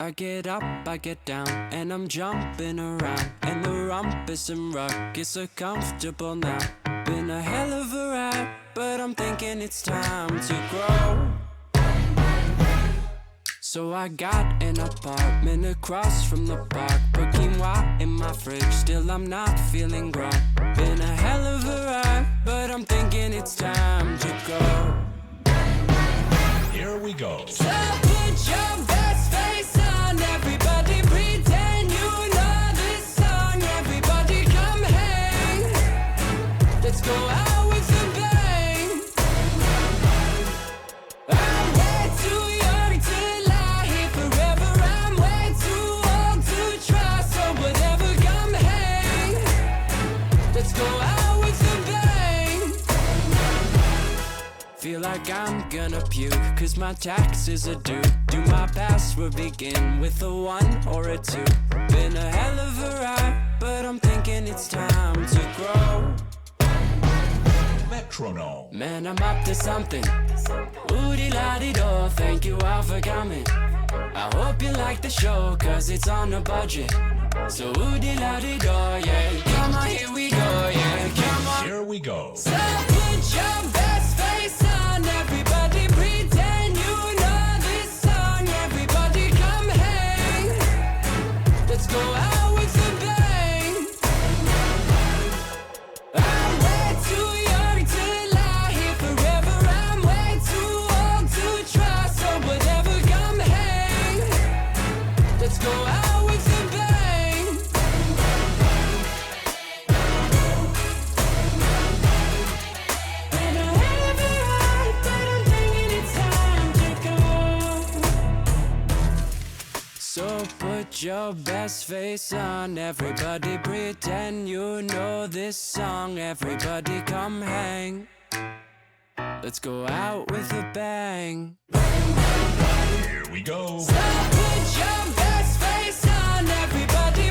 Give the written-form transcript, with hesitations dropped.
I get up, I get down, and I'm jumping around. And the rumpus and ruckus are comfortable now. Been a hell of a ride, but I'm thinking it's time to grow. So I got an apartment across from the park. Put quinoa in my fridge, still I'm not feeling grown. Been a hell of a ride, but I'm thinking it's time to go. Here we go. So put your best face on, everybody pretend you know this song. Everybody come hang, let's go out with a bang. I'm way too young to lie here forever. I'm way too old to try, so whatever, come hang, let's go out with a bang. Feel like I'm gonna puke, cause my taxes are due. Do my password begin with a 1 or a 2? Been a hell of a ride, but I'm thinking it's time to grow. Metronome. Man, I'm up to something. Oodie-la-dee-do, thank you all for coming. I hope you like the show, cause it's on a budget. So oodie-la-dee-do, yeah. Come on, here we go, yeah. Come on. Here we go. So put your best face on, everybody pretend you know this song. Everybody come hang, let's go out with a bang. I'm way too young to lie here forever. I'm way too old to try, so whatever, come hang, let's go out with a bang. And I have it right, but I'm thinking it's time to go. So put your best face on, everybody pretend you know this song. Everybody come hang, let's go out with a bang. Here we go. So put your best face on, everybody